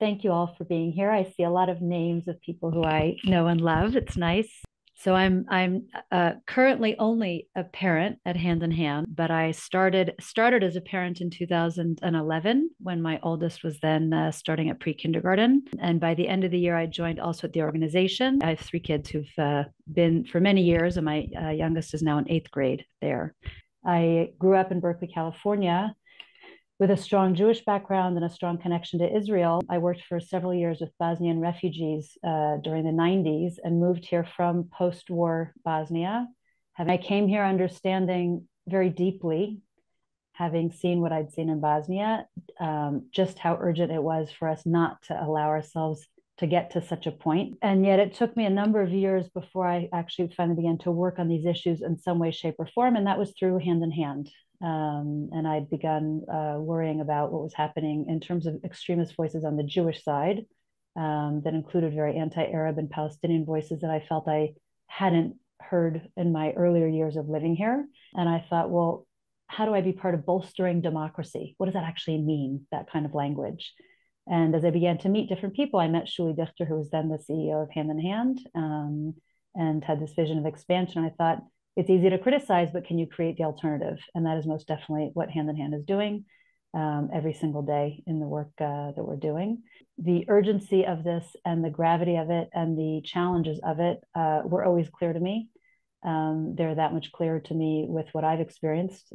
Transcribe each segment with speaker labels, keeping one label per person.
Speaker 1: Thank you all for being here. I see a lot of names of people who I know and love. It's nice. So I'm currently only a parent at Hand in Hand, but I started as a parent in 2011 when my oldest was then starting at pre-kindergarten, and by the end of the year I joined also at the organization. I have three kids who've been for many years, and my youngest is now in eighth grade there. I grew up in Berkeley, California, with a strong Jewish background and a strong connection to Israel. I worked for several years with Bosnian refugees during the 90s and moved here from post-war Bosnia. I came here understanding very deeply, having seen what I'd seen in Bosnia, just how urgent it was for us not to allow ourselves to get to such a point. And yet it took me a number of years before I actually finally began to work on these issues in some way, shape, or form. And that was through Hand in Hand. And I'd begun worrying about what was happening in terms of extremist voices on the Jewish side, that included very anti-Arab and Palestinian voices that I felt I hadn't heard in my earlier years of living here. And I thought, well, how do I be part of bolstering democracy? What does that actually mean, that kind of language? And as I began to meet different people, I met Shuli Dichter, who was then the CEO of Hand in Hand, and had this vision of expansion. I thought, it's easy to criticize, but can you create the alternative? And that is most definitely what Hand in Hand is doing every single day in the work that we're doing. The urgency of this and the gravity of it and the challenges of it were always clear to me. They're that much clearer to me with what I've experienced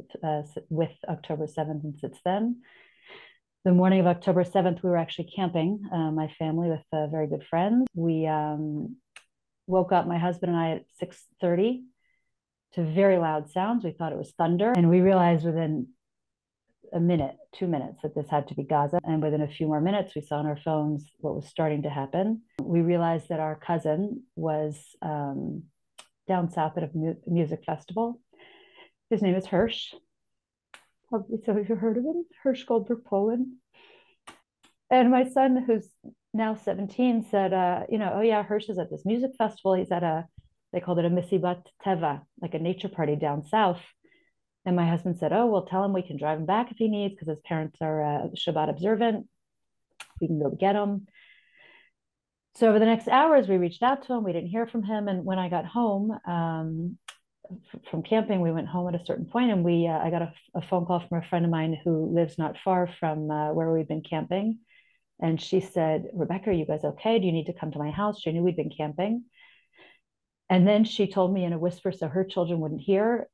Speaker 1: with October 7th and since then. The morning of October 7th, we were actually camping, my family with very good friends. We woke up, my husband and I, at 6:30 to very loud sounds. We thought it was thunder. And we realized within a minute, 2 minutes, that this had to be Gaza. And within a few more minutes, we saw on our phones what was starting to happen. We realized that our cousin was down south at a music festival. His name is Hersh. Probably some of you heard of him, Hersh Goldberg-Polin. And my son, who's now 17, said, oh yeah, Hersh is at this music festival. He's at they called it a misibat teva, like a nature party down south. And my husband said, oh, well, tell him we can drive him back if he needs, because his parents are Shabbat observant. We can go get him. So over the next hours, we reached out to him. We didn't hear from him. And when I got home from camping, we went home at a certain point, and I got a phone call from a friend of mine who lives not far from where we'd been camping. And she said, Rebecca, are you guys okay? Do you need to come to my house? She knew we'd been camping. And then she told me in a whisper, so her children wouldn't hear,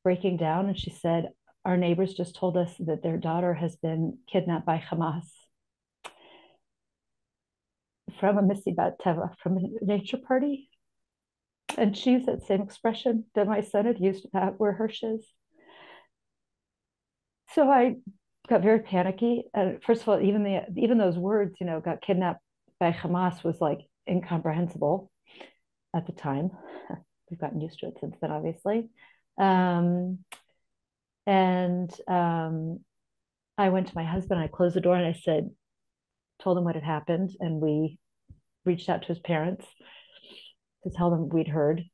Speaker 1: breaking down. And she said, our neighbors just told us that their daughter has been kidnapped by Hamas from a misibat teva, from a nature party. And she used that same expression that my son had used about where Hersh is. So I got very panicky. First of all, even those words, got kidnapped by Hamas, was like incomprehensible at the time. We've gotten used to it since then, obviously. I went to my husband, I closed the door, and I told him what had happened. And we reached out to his parents to tell them we'd heard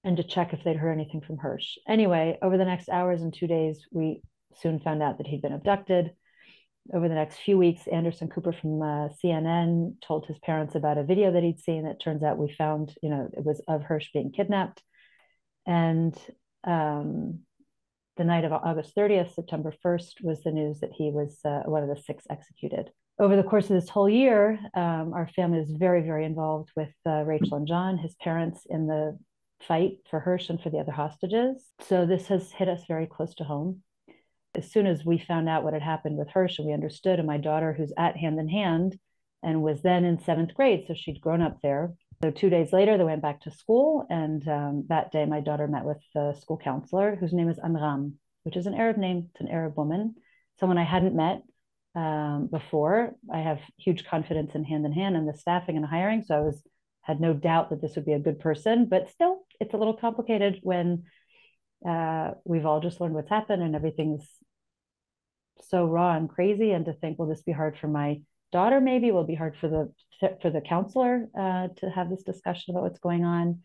Speaker 1: and to check if they'd heard anything from Hersh. Anyway, over the next hours and 2 days, we soon found out that he'd been abducted. Over the next few weeks, Anderson Cooper from CNN told his parents about a video that he'd seen. It turns out we found, it was of Hersh being kidnapped. And the night of August 30th, September 1st, was the news that he was one of the 6 executed. Over the course of this whole year, our family was very, very involved with Rachel and John, his parents, in the fight for Hersh and for the other hostages. So this has hit us very close to home. As soon as we found out what had happened with Hersh, and we understood, and my daughter, who's at Hand in Hand and was then in 7th grade, so she'd grown up there. So 2 days later, they went back to school. And that day, my daughter met with the school counselor, whose name is Amram, which is an Arab name. It's an Arab woman, someone I hadn't met before. I have huge confidence in Hand and the staffing and hiring. So had no doubt that this would be a good person, but still, it's a little complicated when we've all just learned what's happened and everything's so raw and crazy. And to think, will this be hard for my daughter? Maybe will be hard for the counselor to have this discussion about what's going on.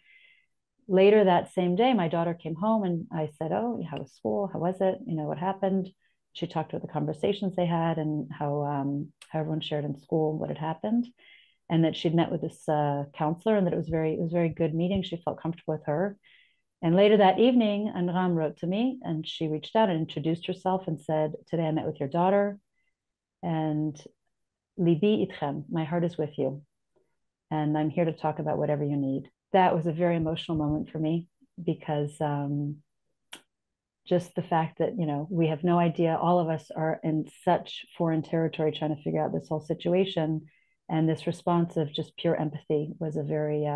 Speaker 1: Later that same day, my daughter came home, and I said, oh, how was school? How was it? What happened? she talked about the conversations they had and how everyone shared in school what had happened, and that she'd met with this counselor, and that it was very good meeting. She felt comfortable with her. And later that evening, Anram wrote to me, and she reached out and introduced herself and said, "Today I met with your daughter, and Libi itchem, my heart is with you, and I'm here to talk about whatever you need." That was a very emotional moment for me, because just the fact that, we have no idea, all of us are in such foreign territory trying to figure out this whole situation. And this response of just pure empathy was a very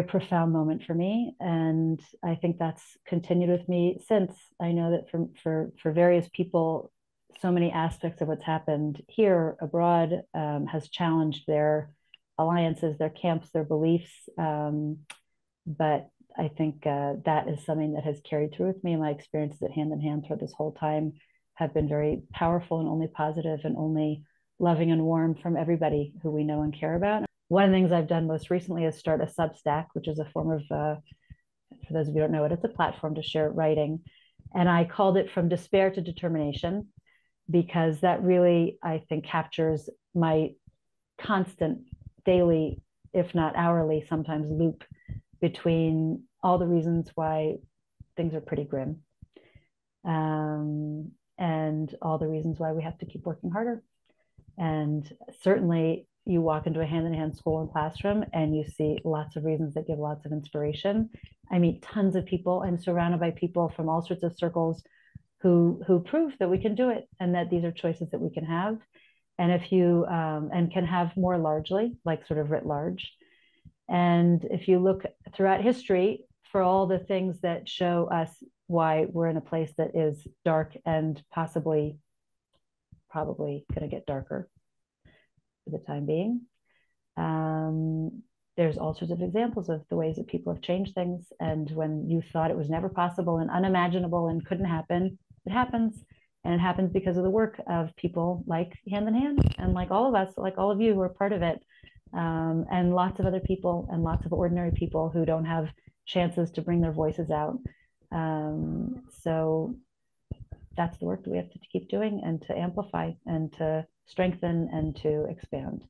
Speaker 1: profound moment for me. And I think that's continued with me since. I know that for various people, so many aspects of what's happened here abroad has challenged their alliances, their camps, their beliefs. But I think that is something that has carried through with me. My experiences at Hand in Hand throughout this whole time have been very powerful and only positive and only loving and warm from everybody who we know and care about. One of the things I've done most recently is start a Substack, which is a form of, for those of you who don't know it, it's a platform to share writing. And I called it From Despair to Determination, because that really, I think, captures my constant daily, if not hourly, sometimes loop between all the reasons why things are pretty grim, and all the reasons why we have to keep working harder. And certainly you walk into a hand-in-hand school and classroom and you see lots of reasons that give lots of inspiration. I meet tons of people. I'm surrounded by people from all sorts of circles who prove that we can do it, and that these are choices that we can have. And if you and can have more largely, like sort of writ large. And if you look throughout history for all the things that show us why we're in a place that is dark and probably going to get darker for the time being, there's all sorts of examples of the ways that people have changed things. And when you thought it was never possible and unimaginable and couldn't happen, it happens. And it happens because of the work of people like Hand in Hand, and like all of us, like all of you who are part of it. And lots of other people, and lots of ordinary people who don't have chances to bring their voices out. So that's the work that we have to keep doing, and to amplify and to strengthen and to expand.